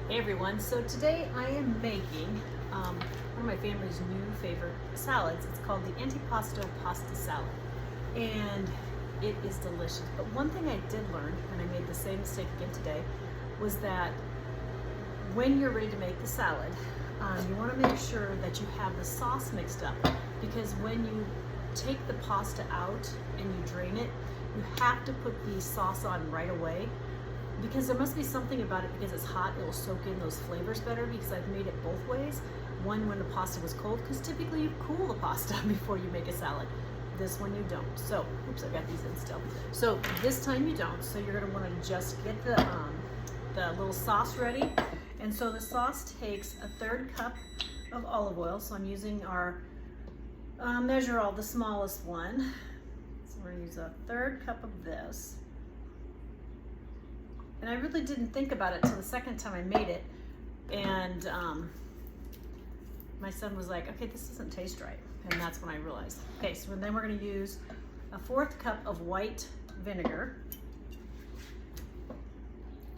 Hey everyone, so today I am making one of my family's new favorite salads. It's called the Antipasto Pasta Salad, and it is delicious. But one thing I did learn, and I made the same mistake again today, was that when you're ready to make the salad, you want to make sure that you have the sauce mixed up, because when you take the pasta out and you drain it, you have to put the sauce on right away, because there must be something about it. Because it's hot, it will soak in those flavors better, because I've made it both ways. One when the pasta was cold, because typically you cool the pasta before you make a salad. This one you don't. So, oops, I got these in still. So this time you don't. So you're gonna wanna just get the little sauce ready. And so the sauce takes a 1/3 cup of olive oil. So I'm using our Measure All, the smallest one. So we're gonna use a 1/3 cup of this. And I really didn't think about it till the second time I made it. And my son was like, okay, this doesn't taste right. And that's when I realized. Okay, so then we're gonna use a 1/4 cup of white vinegar.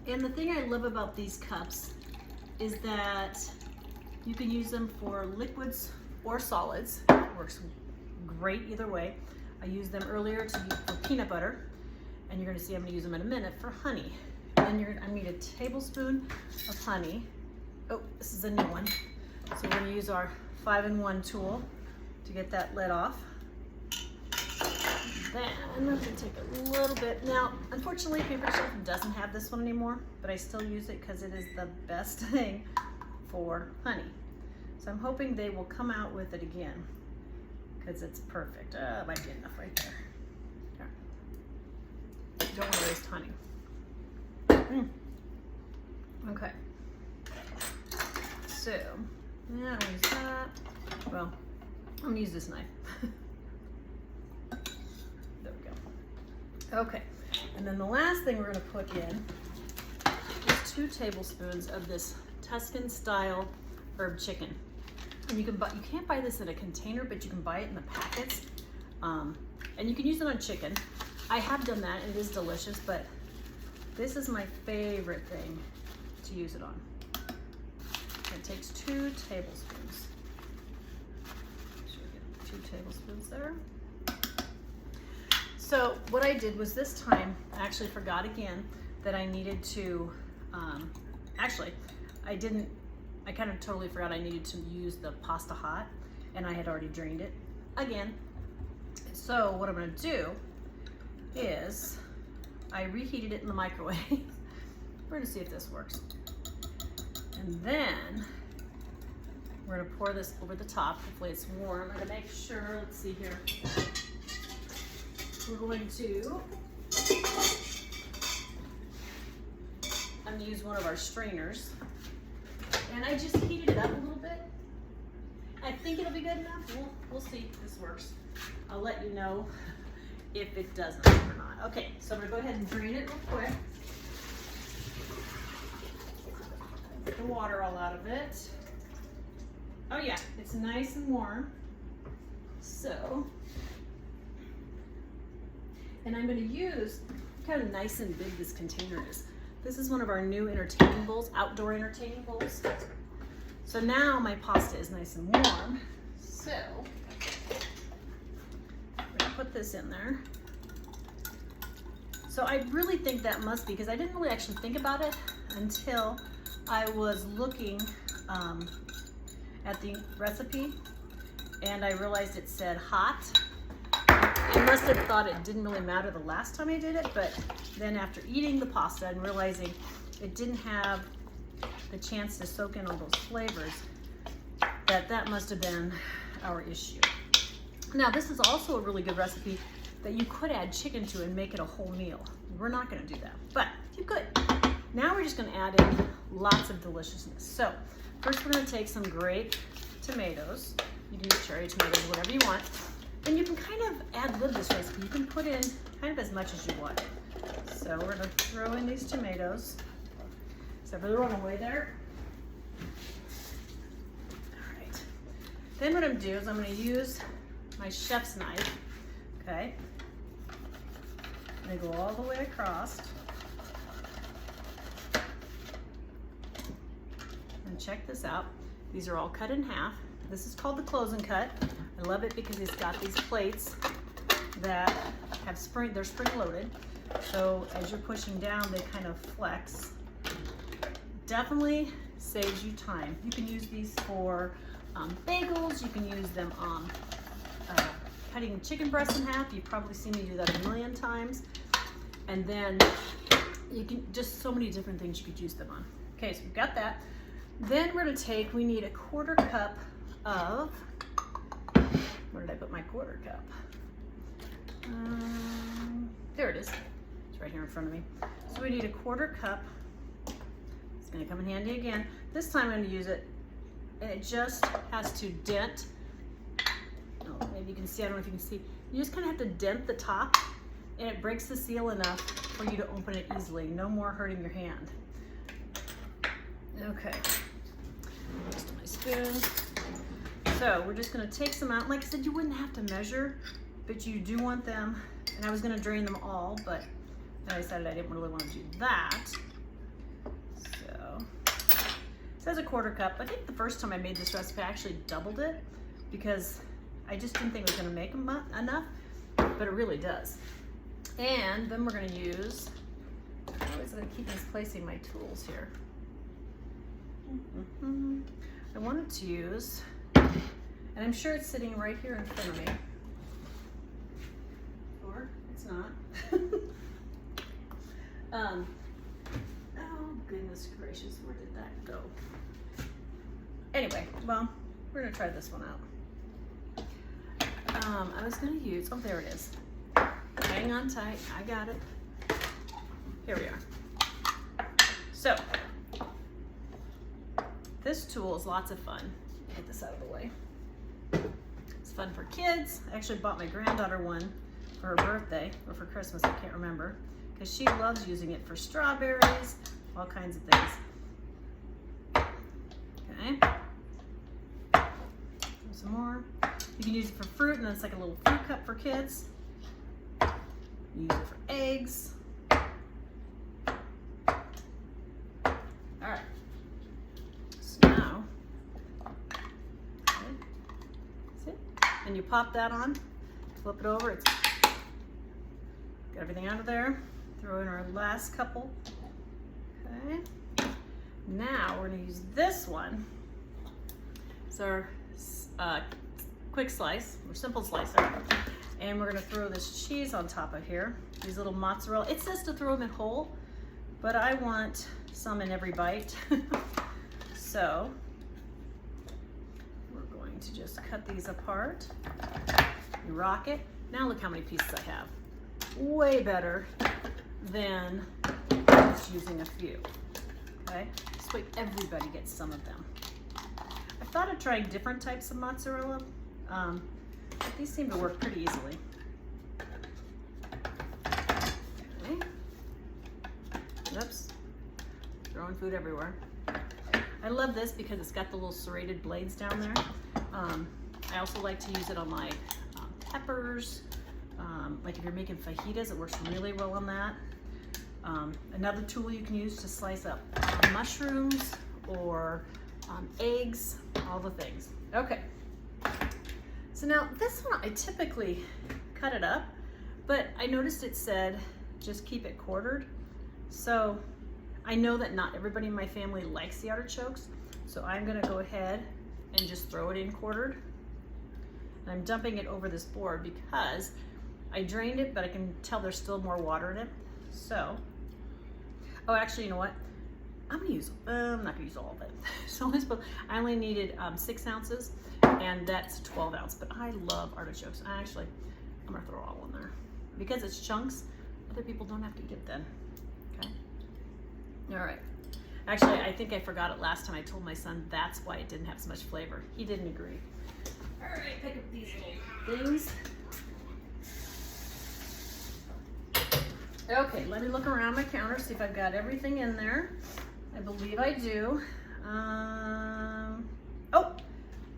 And the thing I love about these cups is that you can use them for liquids or solids. Works great either way. I used them earlier for peanut butter, and you're gonna see I'm gonna use them in a minute for honey. And then I need a tablespoon of honey. Oh, this is a new one. So we're gonna use our 5-in-1 tool to get that lid off. Then I'm gonna take a little bit. Now, unfortunately, Paper Chef doesn't have this one anymore, but I still use it because it is the best thing for honey. So I'm hoping they will come out with it again, because it's perfect. Might be enough right there. There. Don't want to waste honey. Okay. So, yeah, I'll use that. Well, I'm gonna use this knife. There we go. Okay, and then the last thing we're gonna put in is 2 tablespoons of this Tuscan style herb chicken. And you can't buy this in a container, but you can buy it in the packets. And you can use it on chicken. I have done that, and it is delicious, but this is my favorite thing to use it on. It takes 2 tablespoons. Make sure we get 2 tablespoons there. So what I did was this time, I actually forgot again that I needed to, I kind of totally forgot I needed to use the pasta hot, and I had already drained it again. So what I'm gonna do is, I reheated it in the microwave. We're gonna see if this works. And then we're gonna pour this over the top. Hopefully it's warm. I'm gonna make sure, let's see here. We're going to, I'm gonna use one of our strainers. And I just heated it up a little bit. I think it'll be good enough. We'll see if this works. I'll let you know if it doesn't or not. Okay, so I'm gonna go ahead and drain it real quick. Get the water all out of it. Oh yeah, it's nice and warm. So, and I'm gonna use, look how nice and big this container is. This is one of our new entertaining bowls, outdoor entertaining bowls. So now my pasta is nice and warm. So, I'm gonna put this in there. So I really think that must be, because I didn't really actually think about it until I was looking at the recipe, and I realized it said hot. I must have thought it didn't really matter the last time I did it, but then after eating the pasta and realizing it didn't have the chance to soak in all those flavors, that must have been our issue. Now, this is also a really good recipe that you could add chicken to and make it a whole meal. We're not gonna do that, but you could. Now we're just gonna add in lots of deliciousness. So first we're gonna take some grape tomatoes. You can use cherry tomatoes, whatever you want. And you can kind of ad-lib this recipe. You can put in kind of as much as you want. So we're gonna throw in these tomatoes. Except for the runaway there. All right. Then what I'm gonna do is I'm gonna use my chef's knife, okay? I'm gonna go all the way across. And check this out. These are all cut in half. This is called the close and cut. I love it because it's got these plates that have they're spring loaded. So as you're pushing down, they kind of flex. Definitely saves you time. You can use these for bagels. You can use them on cutting chicken breasts in half. You've probably seen me do that a million times. And then you can, just so many different things you could use them on. Okay, so we've got that. Then we're gonna we need a 1/4 cup of, where did I put my 1/4 cup? There it is. It's right here in front of me. So we need a 1/4 cup. It's gonna come in handy again. This time I'm gonna use it, and it just has to dent. Oh, maybe you can see, I don't know if you can see. You just kind of have to dent the top, and it breaks the seal enough for you to open it easily. No more hurting your hand. Okay, just my spoon. So we're just gonna take some out. Like I said, you wouldn't have to measure, but you do want them, and I was gonna drain them all, but then I decided I didn't really want to do that. So, it says a 1/4 cup. I think the first time I made this recipe, I actually doubled it because I just didn't think it was gonna make enough, but it really does. And then we're gonna use, I always gotta keep misplacing my tools here. I wanted to use, and I'm sure it's sitting right here in front of me, or it's not. Oh goodness gracious, where did that go? Anyway, well, we're gonna try this one out. I was gonna use, oh there it is. Hang on tight, I got it. Here we are. So, this tool is lots of fun. Get this out of the way. It's fun for kids. I actually bought my granddaughter one for her birthday, or for Christmas, I can't remember, because she loves using it for strawberries, all kinds of things. Okay. Some more. You can use it for fruit, and then it's like a little fruit cup for kids. You use it for eggs. All right. So now, okay, that's it. And you pop that on, flip it over. It's got everything out of there. Throw in our last couple. Okay. Now we're gonna use this one. It's our quick slice, or simple slicer. And we're gonna throw this cheese on top of here. These little mozzarella. It says to throw them in whole, but I want some in every bite. So we're going to just cut these apart. You rock it. Now look how many pieces I have. Way better than just using a few. Okay, this way everybody gets some of them. I thought of trying different types of mozzarella. But these seem to work pretty easily. Okay. Oops. Throwing food everywhere. I love this because it's got the little serrated blades down there. I also like to use it on my peppers. Like if you're making fajitas, it works really well on that. Another tool you can use to slice up mushrooms or eggs, all the things. Okay. So now this one, I typically cut it up, but I noticed it said just keep it 1/4. So I know that not everybody in my family likes the artichokes, so I'm gonna go ahead and just throw it in 1/4. And I'm dumping it over this board because I drained it, but I can tell there's still more water in it. So, oh, actually, you know what? I'm gonna use, I'm not gonna use all of it. So I only needed 6 ounces. And that's 12 ounce, but I love artichokes. I'm gonna throw it all in there. Because it's chunks, other people don't have to eat it then, okay? All right. Actually, I think I forgot it last time. I told my son that's why it didn't have so much flavor. He didn't agree. All right, pick up these little things. Okay, let me look around my counter, see if I've got everything in there. I believe I do. Oh!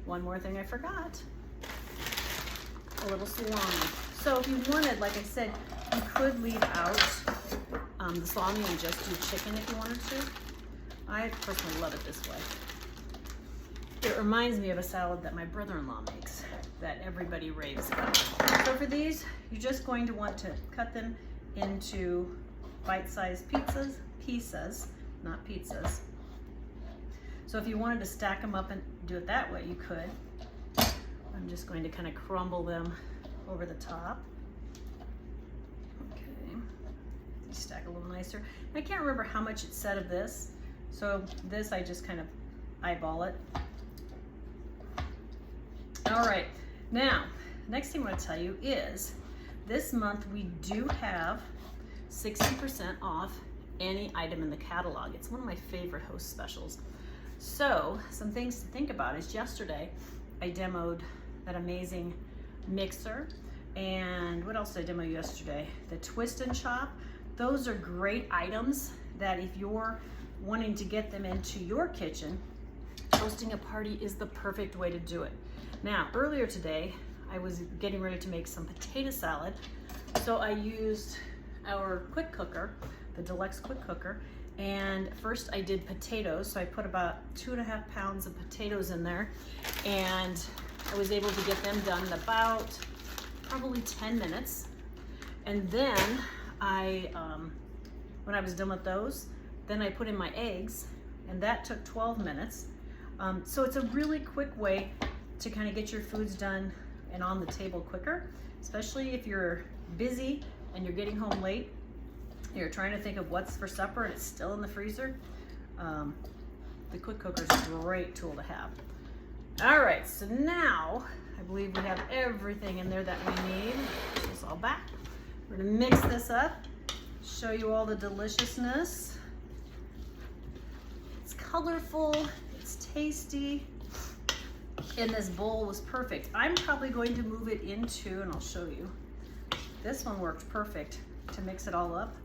One more thing I forgot, a little salami. So if you wanted, like I said, you could leave out the salami and just do chicken if you wanted to. I personally love it this way. It reminds me of a salad that my brother-in-law makes that everybody raves about. So for these, you're just going to want to cut them into bite-sized pieces, not pizzas. So if you wanted to stack them up and do it that way, you could. I'm just going to kind of crumble them over the top. Okay, stack a little nicer. I can't remember how much it said of this, so this I just kind of eyeball it. All right, now, next thing I want to tell you is this month we do have 60% off any item in the catalog. It's one of my favorite Host specials. So some things to think about is yesterday I demoed that amazing mixer, and what else did I demo yesterday? The Twist and Chop. Those are great items that if you're wanting to get them into your kitchen, hosting a party is the perfect way to do it. Now, earlier today, I was getting ready to make some potato salad, so I used our quick cooker, the Deluxe quick cooker, and first I did potatoes, so I put about 2.5 pounds of potatoes in there, and I was able to get them done in about probably 10 minutes. And then when I was done with those, then I put in my eggs, and that took 12 minutes. So it's a really quick way to kind of get your foods done and on the table quicker, especially if you're busy and you're getting home late. You're trying to think of what's for supper and it's still in the freezer. The quick cooker is a great tool to have. All right, so now I believe we have everything in there that we need. Put this all back. We're gonna mix this up, show you all the deliciousness. It's colorful, it's tasty, and this bowl was perfect. I'm probably going to move it into, and I'll show you, this one worked perfect to mix it all up,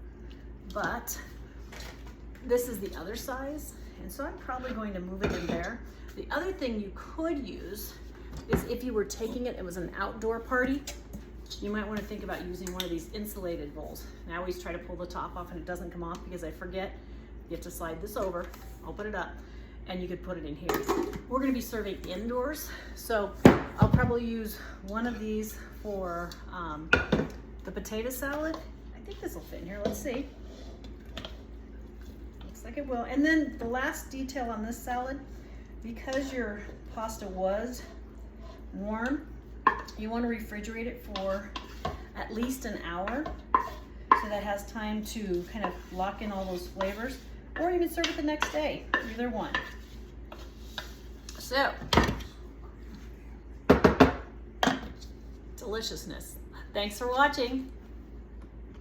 but this is the other size, and so I'm probably going to move it in there. The other thing you could use is if you were taking it was an outdoor party, you might want to think about using one of these insulated bowls. And I always try to pull the top off and it doesn't come off because I forget. You have to slide this over, open it up, and you could put it in here. We're going to be serving indoors, so I'll probably use one of these for the potato salad. I think this will fit in here. Let's see. Looks like it will. And then the last detail on this salad, because your pasta was warm, you want to refrigerate it for at least an hour so that it has time to kind of lock in all those flavors, or you can serve it the next day, either one. So, deliciousness. Thanks for watching.